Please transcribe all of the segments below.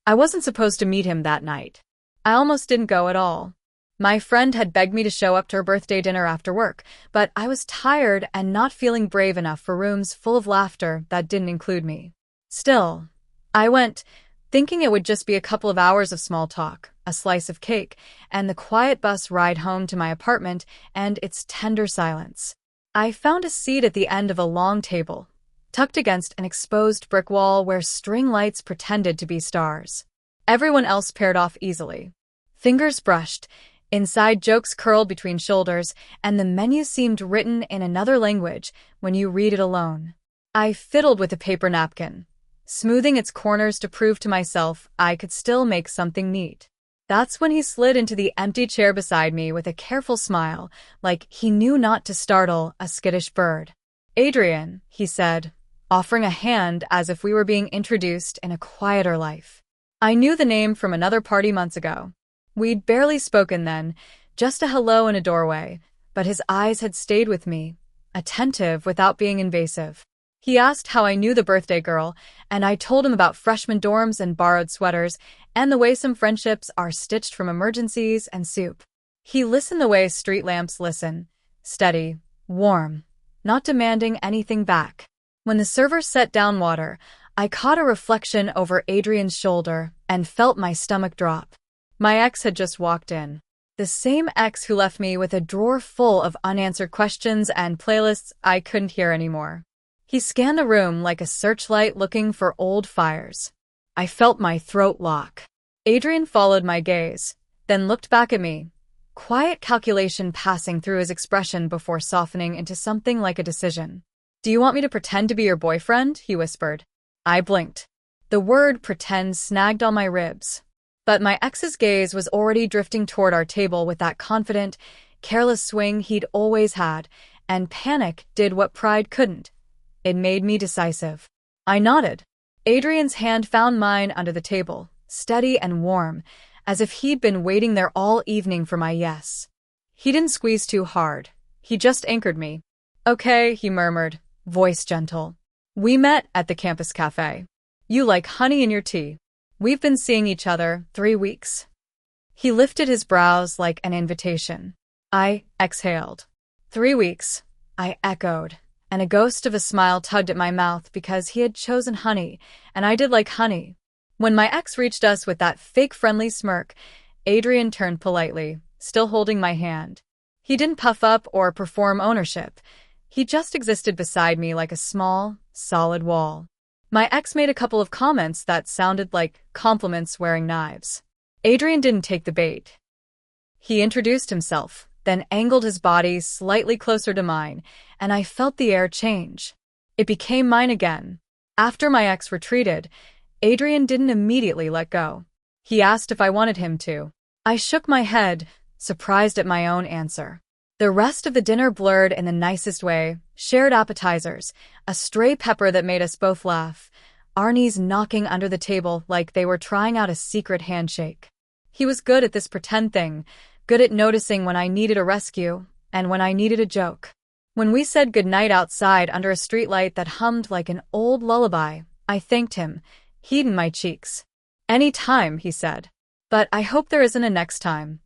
I wasn't supposed to meet him that night. I almost didn't go at all. My friend had begged me to show up to her birthday dinner after work, but I was tired and not feeling brave enough for rooms full of laughter that didn't include me. Still, I went, thinking it would just be a couple of hours of small talk, a slice of cake, and the quiet bus ride home to my apartment and its tender silence. I found a seat at the end of a long table, tucked against an exposed brick wall where string lights pretended to be stars. Everyone else paired off easily. Fingers brushed, inside jokes curled between shoulders, and the menu seemed written in another language when you read it alone. I fiddled with a paper napkin, smoothing its corners to prove to myself I could still make something neat. That's when he slid into the empty chair beside me with a careful smile, like he knew not to startle a skittish bird. "Adrian," he said, offering a hand as if we were being introduced in a quieter life. I knew the name from another party months ago. We'd barely spoken then, just a hello in a doorway, but his eyes had stayed with me, attentive without being invasive. He asked how I knew the birthday girl, and I told him about freshman dorms and borrowed sweaters, and the way some friendships are stitched from emergencies and soup. He listened the way street lamps listen, steady, warm, not demanding anything back. When the server set down water, I caught a reflection over Adrian's shoulder and felt my stomach drop. My ex had just walked in. The same ex who left me with a drawer full of unanswered questions and playlists I couldn't hear anymore. He scanned the room like a searchlight looking for old fires. I felt my throat lock. Adrian followed my gaze, then looked back at me, quiet calculation passing through his expression before softening into something like a decision. "Do you want me to pretend to be your boyfriend?" he whispered. I blinked. The word pretend snagged on my ribs. But my ex's gaze was already drifting toward our table with that confident, careless swing he'd always had, and panic did what pride couldn't. It made me decisive. I nodded. Adrian's hand found mine under the table, steady and warm, as if he'd been waiting there all evening for my yes. He didn't squeeze too hard. He just anchored me. "Okay," he murmured, voice gentle. "We met at the campus cafe. You like honey in your tea. We've been seeing each other 3 weeks. He lifted his brows like an invitation. I exhaled. 3 weeks, I echoed, and a ghost of a smile tugged at my mouth because he had chosen honey, and I did like honey. When my ex reached us with that fake friendly smirk, Adrian turned politely, still holding my hand. He didn't puff up or perform ownership. He just existed beside me like a small, solid wall. My ex made a couple of comments that sounded like compliments wearing knives. Adrian didn't take the bait. He introduced himself, then angled his body slightly closer to mine, and I felt the air change. It became mine again. After my ex retreated, Adrian didn't immediately let go. He asked if I wanted him to. I shook my head, surprised at my own answer. The rest of the dinner blurred in the nicest way, shared appetizers, a stray pepper that made us both laugh, Arnie's knocking under the table like they were trying out a secret handshake. He was good at this pretend thing, good at noticing when I needed a rescue and when I needed a joke. When we said goodnight outside under a streetlight that hummed like an old lullaby, I thanked him, heat in my cheeks. "Any time," he said. "But I hope there isn't a next time."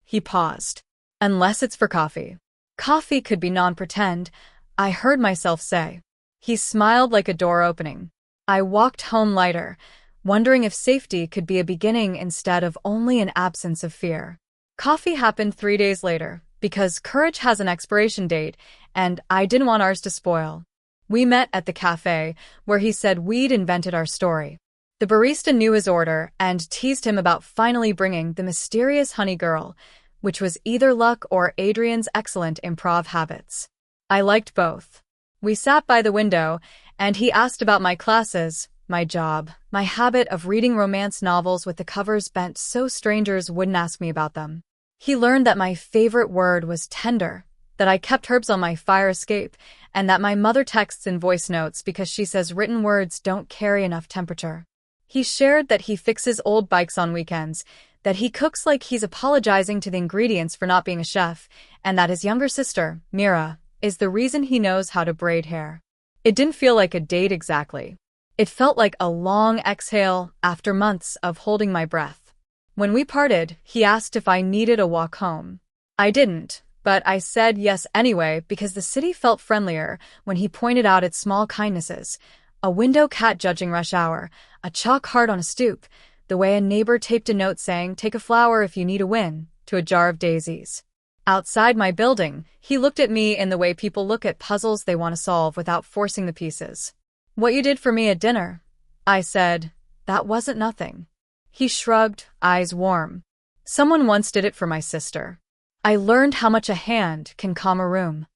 He paused. "Unless it's for coffee." Coffee could be non-pretend, I heard myself say. He smiled like a door opening. I walked home lighter, wondering if safety could be a beginning instead of only an absence of fear. Coffee happened 3 days later, because courage has an expiration date, and I didn't want ours to spoil. We met at the cafe, where he said we'd invented our story. The barista knew his order and teased him about finally bringing the mysterious honey girl, which was either luck or Adrian's excellent improv habits. I liked both. We sat by the window, and he asked about my classes, my job, my habit of reading romance novels with the covers bent so strangers wouldn't ask me about them. He learned that my favorite word was tender, that I kept herbs on my fire escape, and that my mother texts in voice notes because she says written words don't carry enough temperature. He shared that he fixes old bikes on weekends, that he cooks like he's apologizing to the ingredients for not being a chef, and that his younger sister, Mira, is the reason he knows how to braid hair. It didn't feel like a date exactly. It felt like a long exhale after months of holding my breath. When we parted, he asked if I needed a walk home. I didn't, but I said yes anyway because the city felt friendlier when he pointed out its small kindnesses. A window cat judging rush hour, a chalk heart on a stoop, the way a neighbor taped a note saying, "Take a flower if you need a win," to a jar of daisies. Outside my building, he looked at me in the way people look at puzzles they want to solve without forcing the pieces. "What you did for me at dinner?" I said. "That wasn't nothing." He shrugged, eyes warm. "Someone once did it for my sister. I learned how much a hand can calm a room."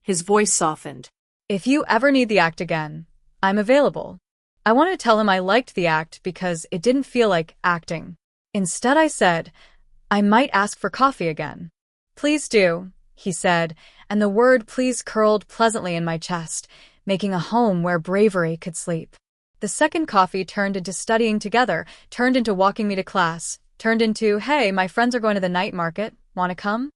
His voice softened. "If you ever need the act again, I'm available." I wanted to tell him I liked the act because it didn't feel like acting. Instead I said, "I might ask for coffee again." "Please do," he said, and the word please curled pleasantly in my chest, making a home where bravery could sleep. The second coffee turned into studying together, turned into walking me to class, turned into, "Hey, my friends are going to the night market, wanna come?"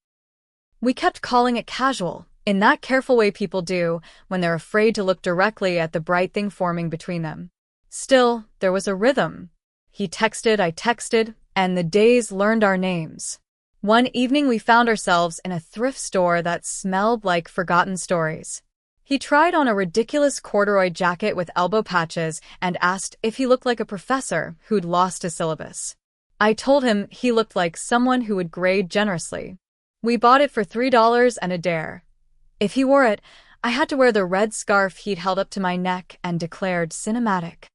We kept calling it casual, in that careful way people do when they're afraid to look directly at the bright thing forming between them. Still, there was a rhythm. He texted, I texted, and the days learned our names. One evening we found ourselves in a thrift store that smelled like forgotten stories. He tried on a ridiculous corduroy jacket with elbow patches and asked if he looked like a professor who'd lost his syllabus. I told him he looked like someone who would grade generously. We bought it for $3 and a dare. If he wore it, I had to wear the red scarf he'd held up to my neck and declared cinematic.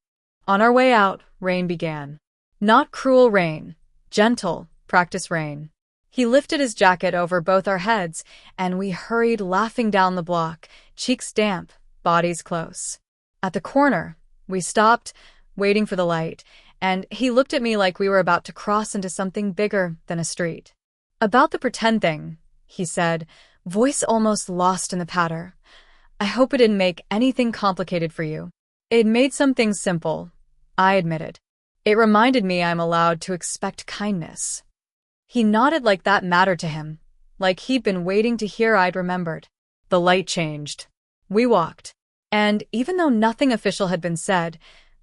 On our way out, rain began. Not cruel rain, gentle, practice rain. He lifted his jacket over both our heads, and we hurried laughing down the block, cheeks damp, bodies close. At the corner, we stopped, waiting for the light, and he looked at me like we were about to cross into something bigger than a street. "About the pretend thing," he said, voice almost lost in the patter. "I hope it didn't make anything complicated for you." "It made some things simple," I admitted. "It reminded me I'm allowed to expect kindness." He nodded like that mattered to him, like he'd been waiting to hear I'd remembered. The light changed. We walked. And even though nothing official had been said,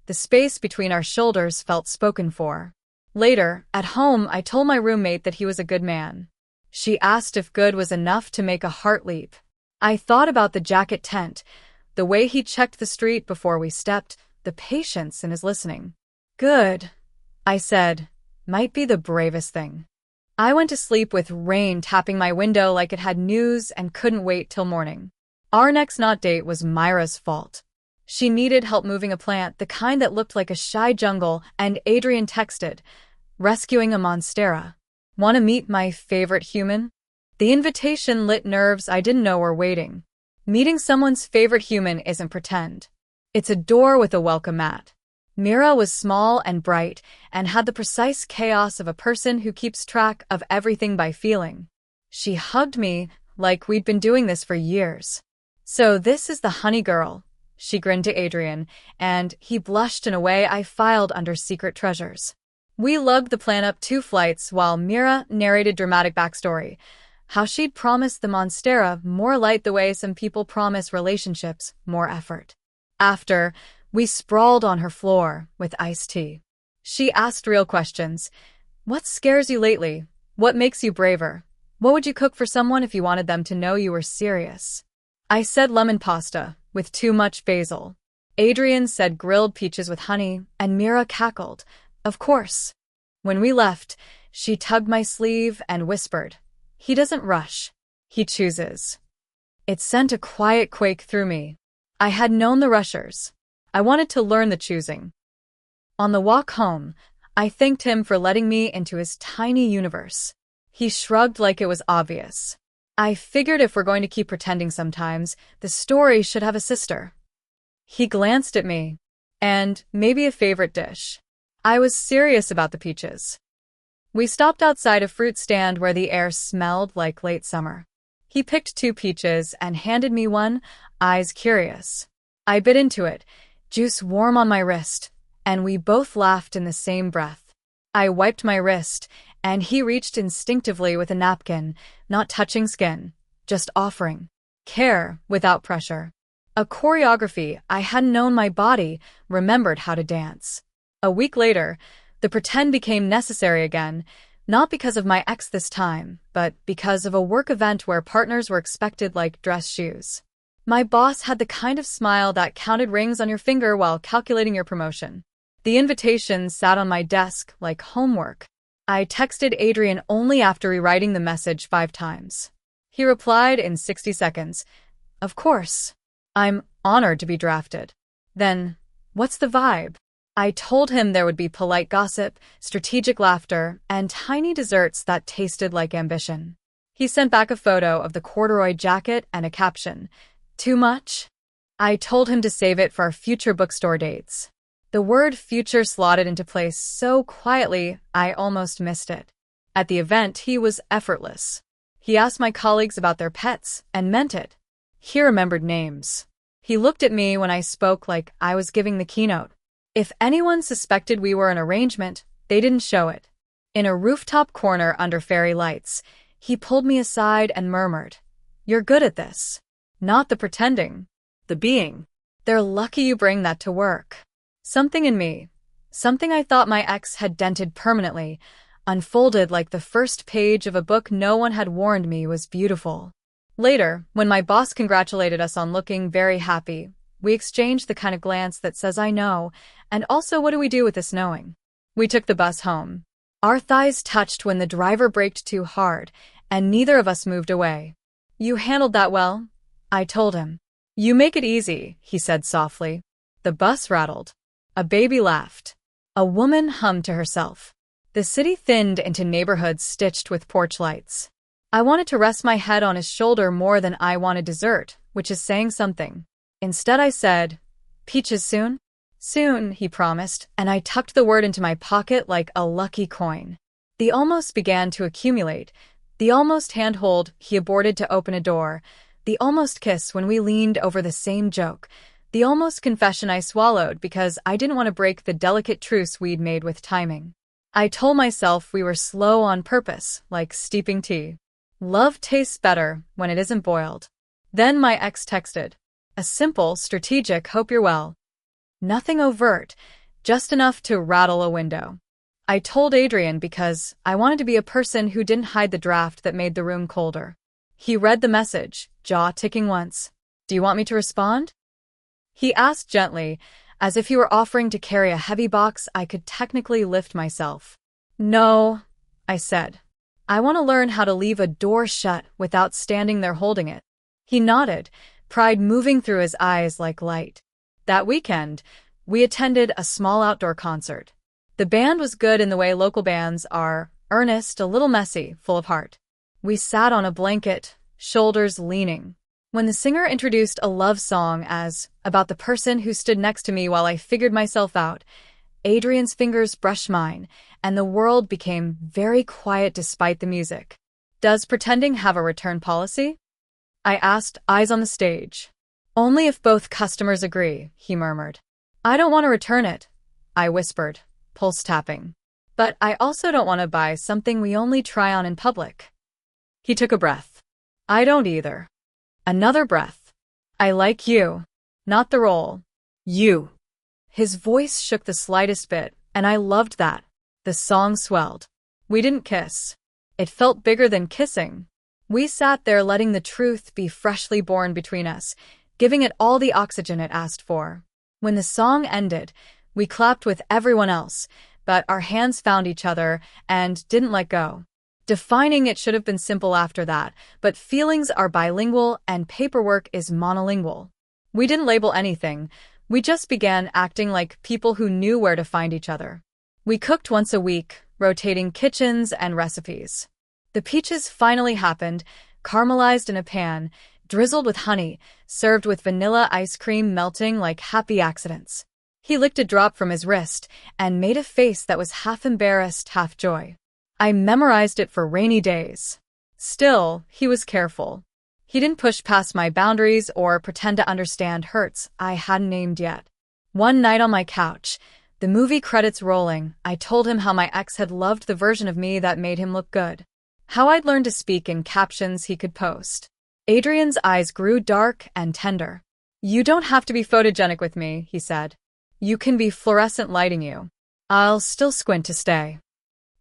the space between our shoulders felt spoken for. Later, at home, I told my roommate that he was a good man. She asked if good was enough to make a heart leap. I thought about the jacket tent, the way he checked the street before we stepped, the patience in his listening. "Good," I said, might be the bravest thing. I went to sleep with rain tapping my window like it had news and couldn't wait till morning. Our next not date was Myra's fault. She needed help moving a plant, the kind that looked like a shy jungle, and Adrian texted, "Rescuing a monstera. Want to meet my favorite human?" The invitation lit nerves I didn't know were waiting. Meeting someone's favorite human isn't pretend. It's a door with a welcome mat. Myra was small and bright and had the precise chaos of a person who keeps track of everything by feeling. She hugged me like we'd been doing this for years. "So this is the honey girl," she grinned to Adrian, and he blushed in a way I filed under secret treasures. We lugged the plan up 2 flights while Myra narrated dramatic backstory, how she'd promised the monstera more light the way some people promise relationships more effort. After, we sprawled on her floor with iced tea. She asked real questions. "What scares you lately? What makes you braver? What would you cook for someone if you wanted them to know you were serious?" I said lemon pasta with too much basil. Adrian said grilled peaches with honey, and Myra cackled, "Of course." When we left, she tugged my sleeve and whispered, "He doesn't rush. He chooses." It sent a quiet quake through me. I had known the rushers. I wanted to learn the choosing. On the walk home, I thanked him for letting me into his tiny universe. He shrugged like it was obvious. I figured if we're going to keep pretending sometimes, the story should have a sister. He glanced at me. And maybe a favorite dish. I was serious about the peaches. We stopped outside a fruit stand where the air smelled like late summer. He picked 2 peaches and handed me one, eyes curious. I bit into it, juice warm on my wrist, and we both laughed in the same breath. I wiped my wrist, and he reached instinctively with a napkin, not touching skin, just offering care without pressure. A choreography. I hadn't known my body remembered how to dance. A week later, the pretend became necessary again, not because of my ex this time, but because of a work event where partners were expected like dress shoes. My boss had the kind of smile that counted rings on your finger while calculating your promotion. The invitation sat on my desk like homework. I texted Adrian only after rewriting the message 5 times. He replied in 60 seconds, "Of course. I'm honored to be drafted." Then, "What's the vibe?" I told him there would be polite gossip, strategic laughter, and tiny desserts that tasted like ambition. He sent back a photo of the corduroy jacket and a caption, "Too much?" I told him to save it for our future bookstore dates. The word future slotted into place so quietly, I almost missed it. At the event, he was effortless. He asked my colleagues about their pets, and meant it. He remembered names. He looked at me when I spoke like I was giving the keynote. If anyone suspected we were an arrangement, they didn't show it. In a rooftop corner under fairy lights, he pulled me aside and murmured, "You're good at this. Not the pretending, the being. They're lucky you bring that to work." Something in me, something I thought my ex had dented permanently, unfolded like the first page of a book no one had warned me was beautiful. Later, when my boss congratulated us on looking very happy, we exchanged the kind of glance that says "I know," and also "what do we do with this knowing?" We took the bus home. Our thighs touched when the driver braked too hard, and neither of us moved away. "You handled that well," I told him. "You make it easy," he said softly. The bus rattled. A baby laughed. A woman hummed to herself. The city thinned into neighborhoods stitched with porch lights. I wanted to rest my head on his shoulder more than I wanted dessert, which is saying something. Instead I said, "Peaches soon?" "Soon," he promised, and I tucked the word into my pocket like a lucky coin. The almost began to accumulate. The almost handhold he aborted to open a door. The almost kiss when we leaned over the same joke. The almost confession I swallowed because I didn't want to break the delicate truce we'd made with timing. I told myself we were slow on purpose, like steeping tea. Love tastes better when it isn't boiled. Then my ex texted. A simple, strategic "hope you're well." Nothing overt, just enough to rattle a window. I told Adrian because I wanted to be a person who didn't hide the draft that made the room colder. He read the message, jaw ticking once. "Do you want me to respond?" He asked gently, as if he were offering to carry a heavy box I could technically lift myself. "No," I said. "I want to learn how to leave a door shut without standing there holding it." He nodded, pride moving through his eyes like light. That weekend, we attended a small outdoor concert. The band was good in the way local bands are, earnest, a little messy, full of heart. We sat on a blanket, shoulders leaning. When the singer introduced a love song as about the person who stood next to me while I figured myself out, Adrian's fingers brushed mine, and the world became very quiet despite the music. "Does pretending have a return policy?" I asked, eyes on the stage. "Only if both customers agree," he murmured. "I don't want to return it," I whispered, pulse tapping. "But I also don't want to buy something we only try on in public." He took a breath. "I don't either." Another breath. "I like you, not the role. You." His voice shook the slightest bit, and I loved that. The song swelled. We didn't kiss. It felt bigger than kissing. We sat there letting the truth be freshly born between us, giving it all the oxygen it asked for. When the song ended, we clapped with everyone else, but our hands found each other and didn't let go. Defining it should have been simple after that, but feelings are bilingual and paperwork is monolingual. We didn't label anything. We just began acting like people who knew where to find each other. We cooked once a week, rotating kitchens and recipes. The peaches finally happened, caramelized in a pan, drizzled with honey, served with vanilla ice cream melting like happy accidents. He licked a drop from his wrist and made a face that was half embarrassed, half joy. I memorized it for rainy days. Still, he was careful. He didn't push past my boundaries or pretend to understand hurts I hadn't named yet. One night on my couch, the movie credits rolling, I told him how my ex had loved the version of me that made him look good. How I'd learned to speak in captions he could post. Adrian's eyes grew dark and tender. You don't have to be photogenic with me, he said. You can be fluorescent lighting you. I'll still squint to stay.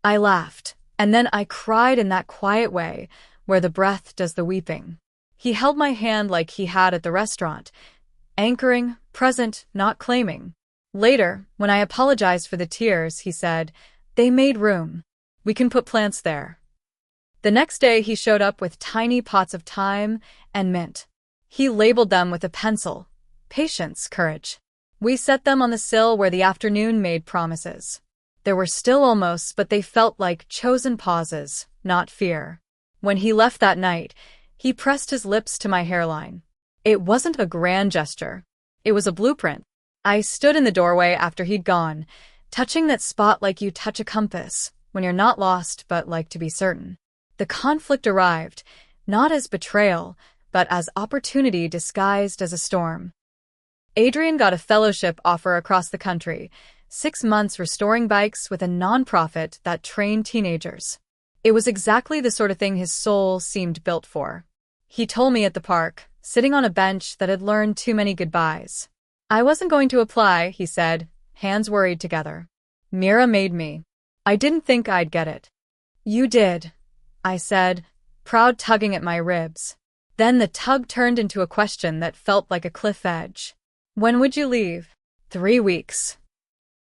I laughed, and then I cried in that quiet way, where the breath does the weeping. He held my hand like he had at the restaurant, anchoring, present, not claiming. Later, when I apologized for the tears, he said, "They made room. We can put plants there." The next day he showed up with tiny pots of thyme and mint. He labeled them with a pencil. Patience, courage. We set them on the sill where the afternoon made promises. There were still almost, but they felt like chosen pauses, not fear. When he left that night, he pressed his lips to my hairline. It wasn't a grand gesture. It was a blueprint. I stood in the doorway after he'd gone, touching that spot like you touch a compass, when you're not lost but like to be certain. The conflict arrived, not as betrayal, but as opportunity disguised as a storm. Adrian got a fellowship offer across the country, 6 months restoring bikes with a nonprofit that trained teenagers. It was exactly the sort of thing his soul seemed built for. He told me at the park, sitting on a bench that had learned too many goodbyes. I wasn't going to apply, he said, hands worried together. Mira made me. I didn't think I'd get it. You did, I said, proud tugging at my ribs. Then the tug turned into a question that felt like a cliff edge. When would you leave? 3 weeks.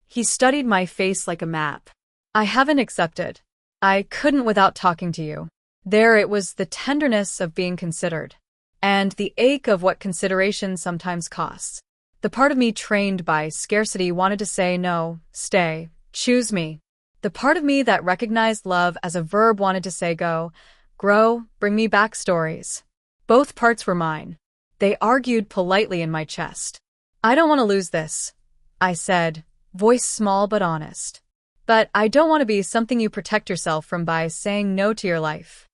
He studied my face like a map. I haven't accepted. I couldn't without talking to you. There it was, the tenderness of being considered. And the ache of what consideration sometimes costs. The part of me trained by scarcity wanted to say no, stay, choose me. The part of me that recognized love as a verb wanted to say go, grow, bring me back stories. Both parts were mine. They argued politely in my chest. I don't want to lose this, I said, voice small but honest. But I don't want to be something you protect yourself from by saying no to your life.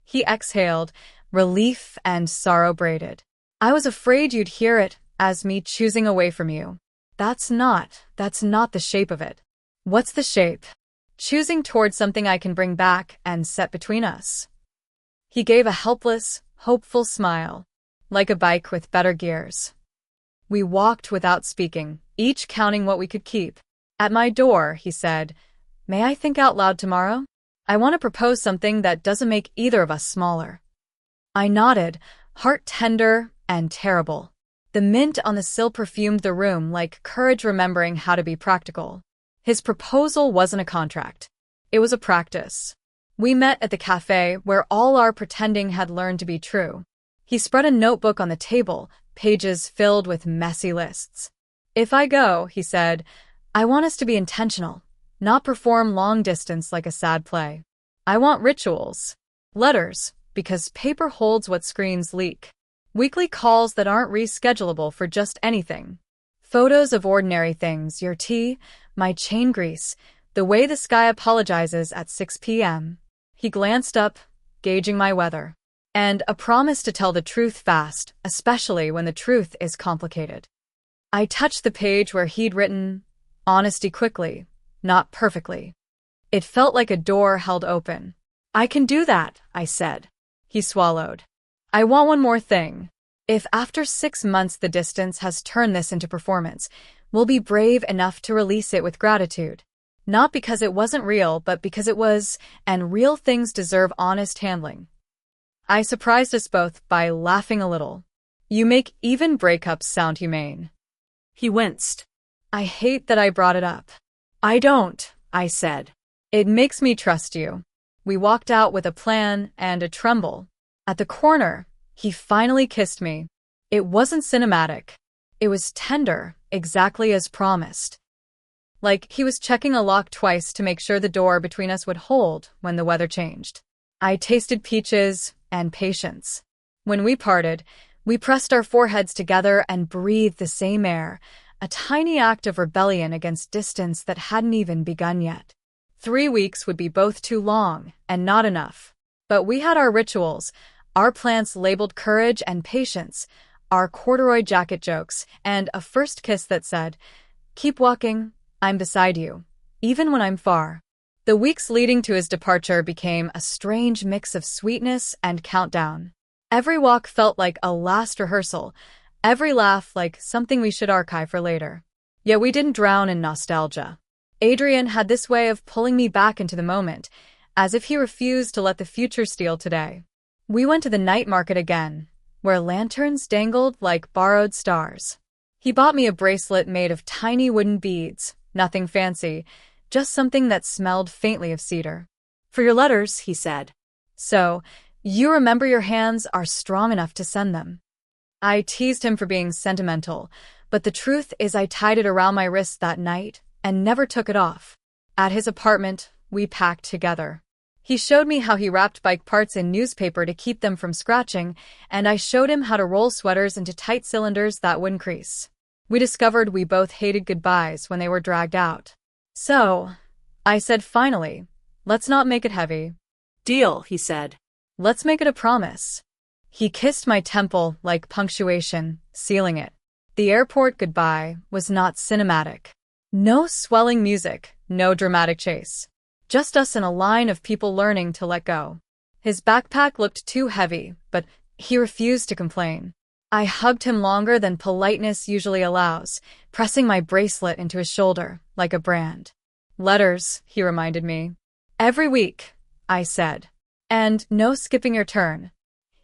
He exhaled, relief and sorrow braided. I was afraid you'd hear it as me choosing away from you. That's not the shape of it. What's the shape? Choosing towards something I can bring back and set between us. He gave a helpless, hopeful smile, like a bike with better gears. We walked without speaking, each counting what we could keep. At my door, he said, "May I think out loud tomorrow? I want to propose something that doesn't make either of us smaller." I nodded, heart tender and terrible. The mint on the sill perfumed the room like courage remembering how to be practical. His proposal wasn't a contract. It was a practice. We met at the cafe where all our pretending had learned to be true. He spread a notebook on the table, pages filled with messy lists. "If I go," he said, "I want us to be intentional, not perform long distance like a sad play. I want rituals. Letters, because paper holds what screens leak. Weekly calls that aren't reschedulable for just anything. Photos of ordinary things, your tea, my chain grease, the way the sky apologizes at 6 p.m. He glanced up, gauging my weather. And a promise to tell the truth fast, especially when the truth is complicated. I touched the page where he'd written, "Honesty quickly, not perfectly." It felt like a door held open. "I can do that," I said. He swallowed. "I want one more thing. If after 6 months the distance has turned this into performance, we'll be brave enough to release it with gratitude. Not because it wasn't real, but because it was, and real things deserve honest handling." I surprised us both by laughing a little. "You make even breakups sound humane." He winced. "I hate that I brought it up." "I don't," I said. "It makes me trust you." We walked out with a plan and a tremble. At the corner, he finally kissed me. It wasn't cinematic. It was tender, exactly as promised. Like he was checking a lock twice to make sure the door between us would hold when the weather changed. I tasted peaches and patience. When we parted, we pressed our foreheads together and breathed the same air, a tiny act of rebellion against distance that hadn't even begun yet. 3 weeks would be both too long and not enough. But we had our rituals, our plants labeled courage and patience, our corduroy jacket jokes, and a first kiss that said, "Keep walking, I'm beside you, even when I'm far." The weeks leading to his departure became a strange mix of sweetness and countdown. Every walk felt like a last rehearsal, Every laugh like something we should archive for later. Yet we didn't drown in nostalgia. Adrian had this way of pulling me back into the moment, as if he refused to let the future steal today. We went to the night market again, where lanterns dangled like borrowed stars. He bought me a bracelet made of tiny wooden beads, nothing fancy, just something that smelled faintly of cedar. "For your letters," he said. "So, you remember your hands are strong enough to send them." I teased him for being sentimental, but the truth is I tied it around my wrist that night and never took it off. At his apartment, we packed together. He showed me how he wrapped bike parts in newspaper to keep them from scratching, and I showed him how to roll sweaters into tight cylinders that wouldn't crease. We discovered we both hated goodbyes when they were dragged out. "So," I said finally, "let's not make it heavy." "Deal," he said. "Let's make it a promise." He kissed my temple like punctuation, sealing it. The airport goodbye was not cinematic. No swelling music, no dramatic chase. Just us in a line of people learning to let go. His backpack looked too heavy, but he refused to complain. I hugged him longer than politeness usually allows, pressing my bracelet into his shoulder, like a brand. "Letters," he reminded me. "Every week," I said. "And no skipping your turn."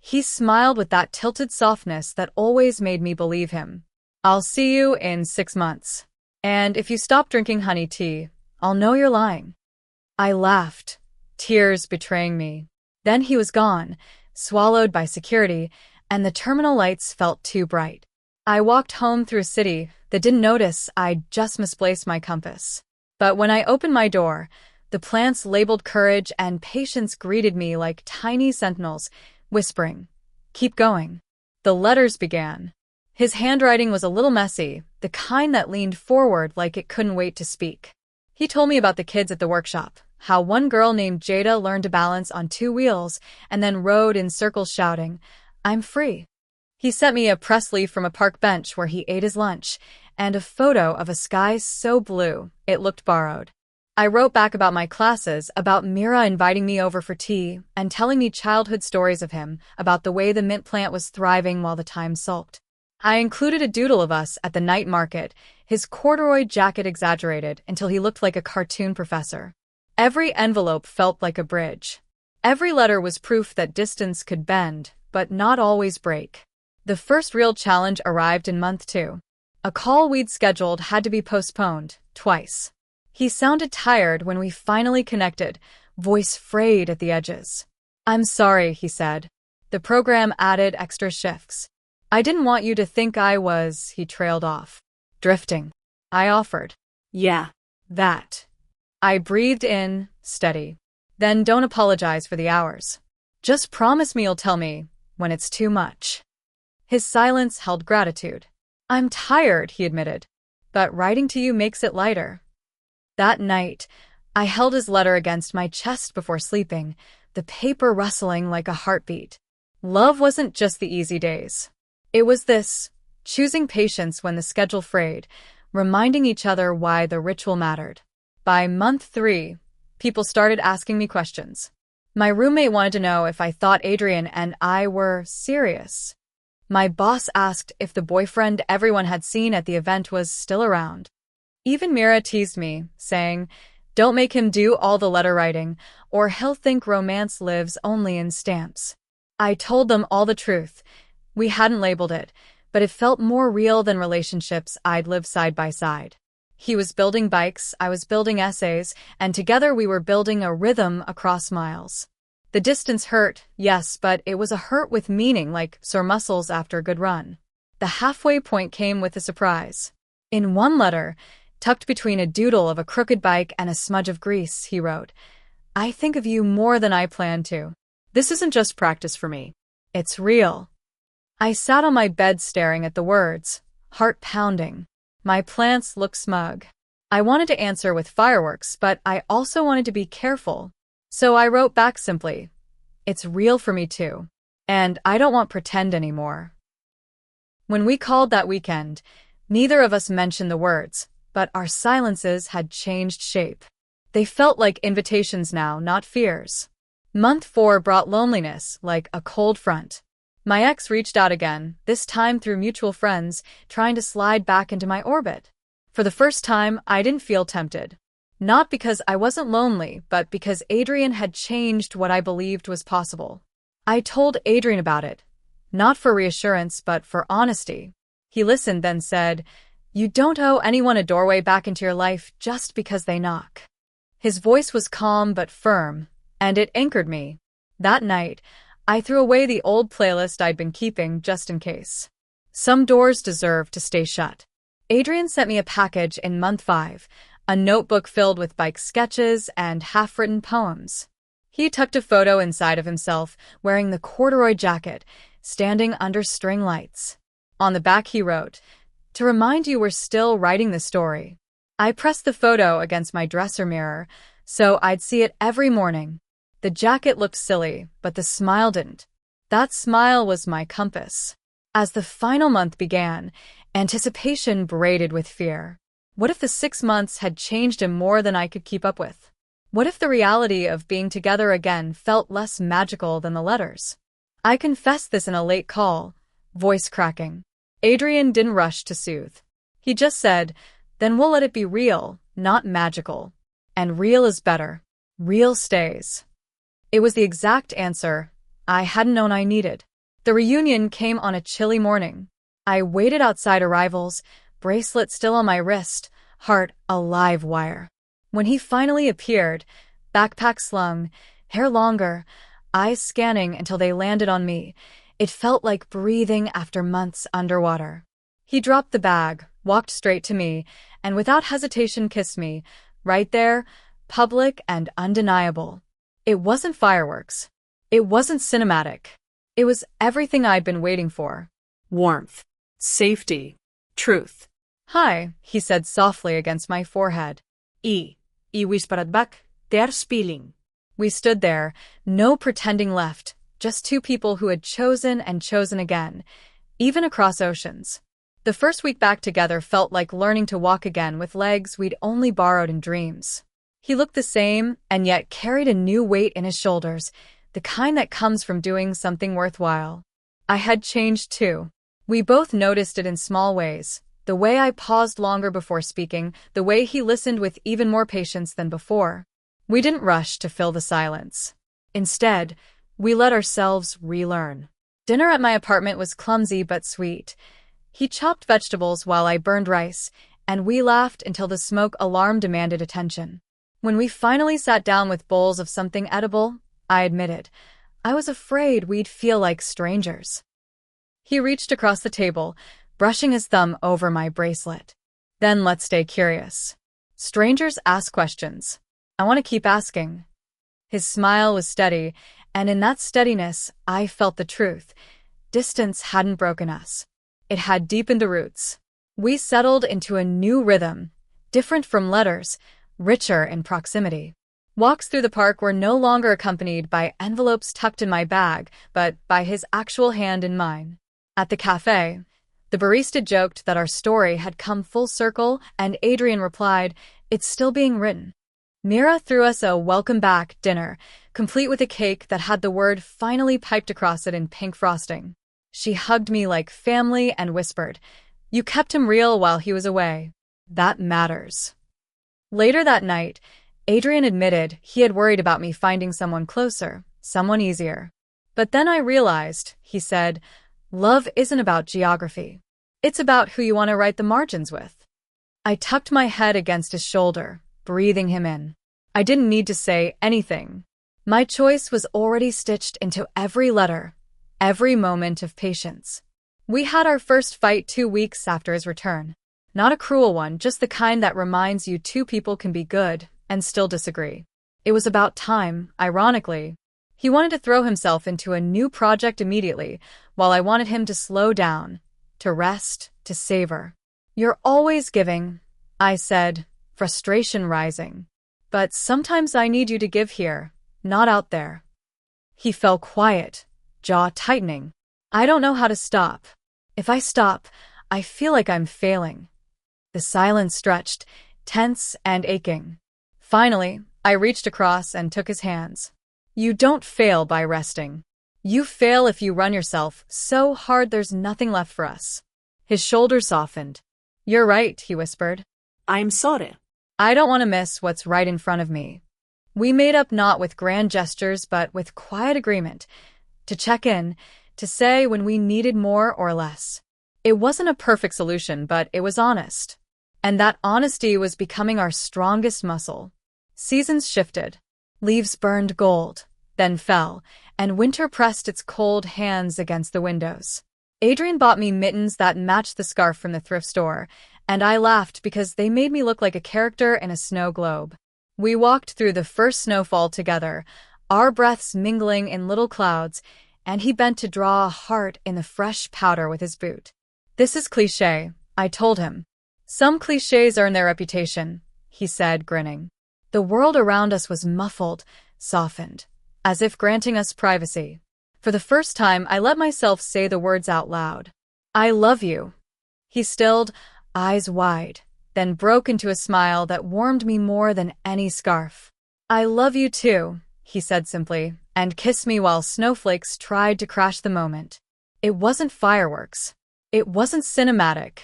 He smiled with that tilted softness that always made me believe him. "I'll see you in 6 months. And if you stop drinking honey tea, I'll know you're lying." I laughed, tears betraying me. Then he was gone, swallowed by security, and the terminal lights felt too bright. I walked home through a city that didn't notice I'd just misplaced my compass. But when I opened my door, the plants labeled courage and patience greeted me like tiny sentinels, whispering, "Keep going." The letters began. His handwriting was a little messy, the kind that leaned forward like it couldn't wait to speak. He told me about the kids at the workshop, how one girl named Jada learned to balance on 2 wheels and then rode in circles shouting, "I'm free." He sent me a press leaf from a park bench where he ate his lunch, and a photo of a sky so blue it looked borrowed. I wrote back about my classes, about Mira inviting me over for tea, and telling me childhood stories of him, about the way the mint plant was thriving while the time sulked. I included a doodle of us at the night market, his corduroy jacket exaggerated until he looked like a cartoon professor. Every envelope felt like a bridge. Every letter was proof that distance could bend, but not always break. The first real challenge arrived in month 2. A call we'd scheduled had to be postponed, twice. He sounded tired when we finally connected, voice frayed at the edges. "I'm sorry," he said. "The program added extra shifts. I didn't want you to think I was," he trailed off. "Drifting." I offered. "Yeah, that." I breathed in, steady. "Then don't apologize for the hours. Just promise me you'll tell me when it's too much." His silence held gratitude. "I'm tired," he admitted, "but writing to you makes it lighter." That night, I held his letter against my chest before sleeping, the paper rustling like a heartbeat. Love wasn't just the easy days. It was this, choosing patience when the schedule frayed, reminding each other why the ritual mattered. By month 3, people started asking me questions. My roommate wanted to know if I thought Adrian and I were serious. My boss asked if the boyfriend everyone had seen at the event was still around. Even Mira teased me, saying, "Don't make him do all the letter writing, or he'll think romance lives only in stamps." I told them all the truth. We hadn't labeled it, but it felt more real than relationships I'd lived side by side. He was building bikes, I was building essays, and together we were building a rhythm across miles. The distance hurt, yes, but it was a hurt with meaning, like sore muscles after a good run. The halfway point came with a surprise. In one letter, tucked between a doodle of a crooked bike and a smudge of grease, he wrote, "I think of you more than I planned to. This isn't just practice for me. It's real." I sat on my bed staring at the words, heart pounding. My plants looked smug. I wanted to answer with fireworks, but I also wanted to be careful. So I wrote back simply, "It's real for me too. And I don't want pretend anymore." When we called that weekend, neither of us mentioned the words, but our silences had changed shape. They felt like invitations now, not fears. Month 4 brought loneliness, like a cold front. My ex reached out again, this time through mutual friends, trying to slide back into my orbit. For the first time, I didn't feel tempted. Not because I wasn't lonely, but because Adrian had changed what I believed was possible. I told Adrian about it, not for reassurance, but for honesty. He listened, then said, "You don't owe anyone a doorway back into your life just because they knock." His voice was calm but firm, and it anchored me. That night, I threw away the old playlist I'd been keeping just in case. Some doors deserve to stay shut. Adrian sent me a package in month 5, a notebook filled with bike sketches and half-written poems. He tucked a photo inside of himself, wearing the corduroy jacket, standing under string lights. On the back he wrote, "To remind you we're still writing the story." I pressed the photo against my dresser mirror, so I'd see it every morning. The jacket looked silly, but the smile didn't. That smile was my compass. As the final month began, anticipation braided with fear. What if the 6 months had changed him more than I could keep up with? What if the reality of being together again felt less magical than the letters? I confessed this in a late call, voice cracking. Adrian didn't rush to soothe. He just said, "Then we'll let it be real, not magical. And real is better. Real stays." It was the exact answer I hadn't known I needed. The reunion came on a chilly morning. I waited outside arrivals, bracelet still on my wrist, heart a live wire. When he finally appeared, backpack slung, hair longer, eyes scanning until they landed on me, it felt like breathing after months underwater. He dropped the bag, walked straight to me, and without hesitation kissed me, right there, public and undeniable. It wasn't fireworks. It wasn't cinematic. It was everything I'd been waiting for. Warmth. Safety. Truth. "Hi," he said softly against my forehead. I whispered back, "They're spilling." We stood there, no pretending left, just two people who had chosen and chosen again, even across oceans. The first week back together felt like learning to walk again with legs we'd only borrowed in dreams. He looked the same, and yet carried a new weight in his shoulders, the kind that comes from doing something worthwhile. I had changed too. We both noticed it in small ways. The way I paused longer before speaking, the way he listened with even more patience than before. We didn't rush to fill the silence. Instead, we let ourselves relearn. Dinner at my apartment was clumsy but sweet. He chopped vegetables while I burned rice, and we laughed until the smoke alarm demanded attention. When we finally sat down with bowls of something edible, I admitted, I was afraid we'd feel like strangers. He reached across the table, brushing his thumb over my bracelet. "Then let's stay curious. Strangers ask questions. I want to keep asking." His smile was steady, and in that steadiness, I felt the truth. Distance hadn't broken us. It had deepened the roots. We settled into a new rhythm, different from letters, richer in proximity. Walks through the park were no longer accompanied by envelopes tucked in my bag, but by his actual hand in mine. At the cafe, the barista joked that our story had come full circle, and Adrian replied, "It's still being written." Mira threw us a welcome back dinner, complete with a cake that had the word finally piped across it in pink frosting. She hugged me like family and whispered, "You kept him real while he was away. That matters." Later that night, Adrian admitted he had worried about me finding someone closer, someone easier. "But then I realized," he said, "love isn't about geography. It's about who you want to write the margins with." I tucked my head against his shoulder, breathing him in. I didn't need to say anything. My choice was already stitched into every letter, every moment of patience. We had our first fight 2 weeks after his return. Not a cruel one, just the kind that reminds you two people can be good and still disagree. It was about time, ironically. He wanted to throw himself into a new project immediately, while I wanted him to slow down, to rest, to savor. "You're always giving," I said, frustration rising. "But sometimes I need you to give here, not out there." He fell quiet, jaw tightening. "I don't know how to stop. If I stop, I feel like I'm failing." The silence stretched, tense and aching. Finally, I reached across and took his hands. "You don't fail by resting. You fail if you run yourself so hard there's nothing left for us. His shoulders softened. You're right, he whispered. I'm sorry. I don't want to miss what's right in front of me. We made up not with grand gestures but with quiet agreement, to check in, to say when we needed more or less. It wasn't a perfect solution, but it was honest. And that honesty was becoming our strongest muscle. Seasons shifted. Leaves burned gold, then fell, and winter pressed its cold hands against the windows. Adrian bought me mittens that matched the scarf from the thrift store, and I laughed because they made me look like a character in a snow globe. We walked through the first snowfall together, our breaths mingling in little clouds, and he bent to draw a heart in the fresh powder with his boot. This is cliché, I told him. Some clichés earn their reputation, he said, grinning. The world around us was muffled, softened, as if granting us privacy. For the first time, I let myself say the words out loud. I love you. He stilled, eyes wide, then broke into a smile that warmed me more than any scarf. I love you too, he said simply, and kissed me while snowflakes tried to crash the moment. It wasn't fireworks. It wasn't cinematic.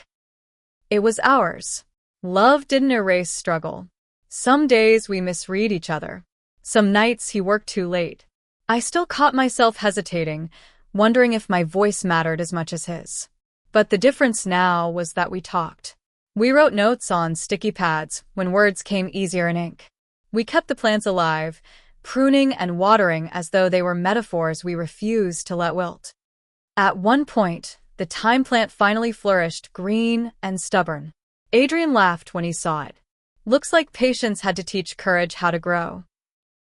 It was ours. Love didn't erase struggle. Some days we misread each other. Some nights he worked too late. I still caught myself hesitating, wondering if my voice mattered as much as his. But the difference now was that we talked. We wrote notes on sticky pads when words came easier in ink. We kept the plants alive, pruning and watering as though they were metaphors we refused to let wilt. At one point, the thyme plant finally flourished, green and stubborn. Adrian laughed when he saw it. Looks like patience had to teach courage how to grow.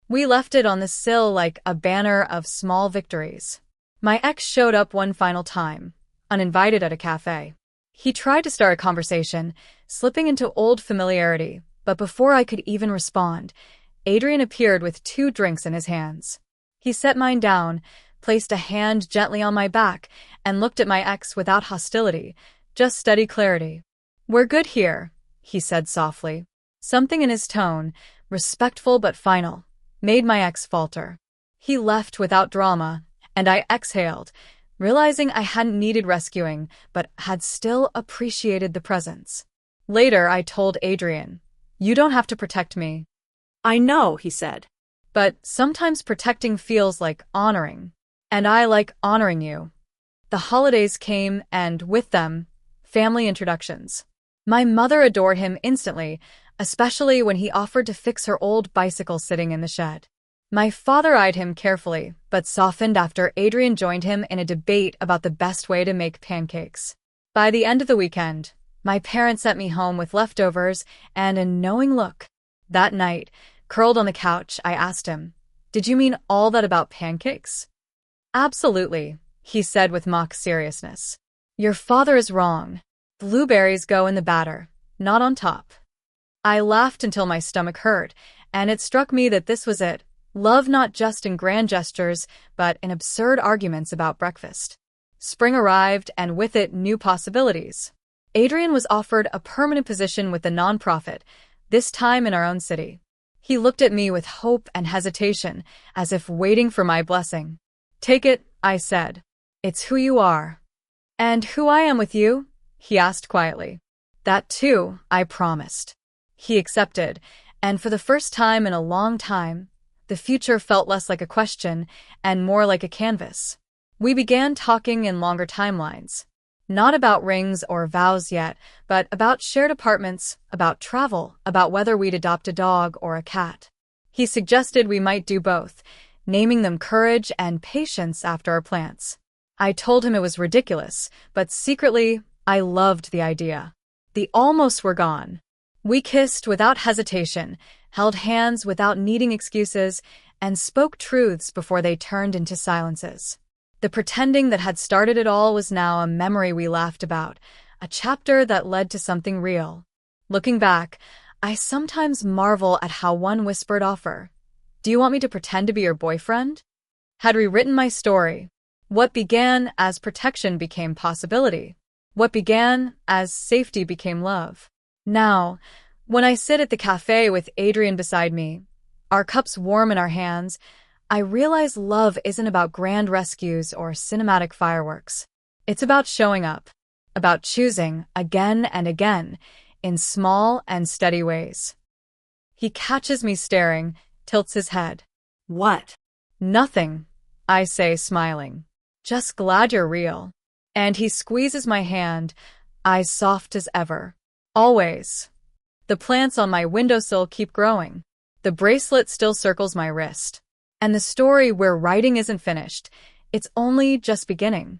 We left it on the sill like a banner of small victories. My ex showed up one final time, uninvited at a cafe. He tried to start a conversation, slipping into old familiarity, but before I could even respond, Adrian appeared with 2 drinks in his hands. He set mine down, placed a hand gently on my back, and looked at my ex without hostility, just steady clarity. We're good here, he said softly. Something in his tone, respectful but final, made my ex falter. He left without drama, and I exhaled, realizing I hadn't needed rescuing, but had still appreciated the presence. Later, I told Adrian, you don't have to protect me. I know, he said. But sometimes protecting feels like honoring. And I like honoring you. The holidays came, and with them, family introductions. My mother adored him instantly, especially when he offered to fix her old bicycle sitting in the shed. My father eyed him carefully, but softened after Adrian joined him in a debate about the best way to make pancakes. By the end of the weekend, my parents sent me home with leftovers and a knowing look. That night, curled on the couch, I asked him, "Did you mean all that about pancakes?" "Absolutely," he said with mock seriousness. "Your father is wrong. Blueberries go in the batter, not on top." I laughed until my stomach hurt, and it struck me that this was it. Love not just in grand gestures, but in absurd arguments about breakfast. Spring arrived, and with it, new possibilities. Adrian was offered a permanent position with the nonprofit, this time in our own city. He looked at me with hope and hesitation, as if waiting for my blessing. "Take it," I said. "It's who you are." "And who I am with you?" he asked quietly. "That too," I promised. He accepted, and for the first time in a long time, the future felt less like a question and more like a canvas. We began talking in longer timelines. Not about rings or vows yet, but about shared apartments, about travel, about whether we'd adopt a dog or a cat. He suggested we might do both, naming them Courage and Patience after our plants. I told him it was ridiculous, but secretly, I loved the idea. The almost were gone. We kissed without hesitation, held hands without needing excuses, and spoke truths before they turned into silences. The pretending that had started it all was now a memory we laughed about, a chapter that led to something real. Looking back, I sometimes marvel at how one whispered offer, "Do you want me to pretend to be your boyfriend?" had rewritten my story. What began as protection became possibility. What began as safety became love. Now, when I sit at the cafe with Adrian beside me, our cups warm in our hands, I realize love isn't about grand rescues or cinematic fireworks. It's about showing up, about choosing again and again, in small and steady ways. He catches me staring, tilts his head. What? Nothing, I say, smiling. Just glad you're real. And he squeezes my hand, eyes soft as ever. Always. The plants on my windowsill keep growing. The bracelet still circles my wrist. And the story we're writing isn't finished. It's only just beginning.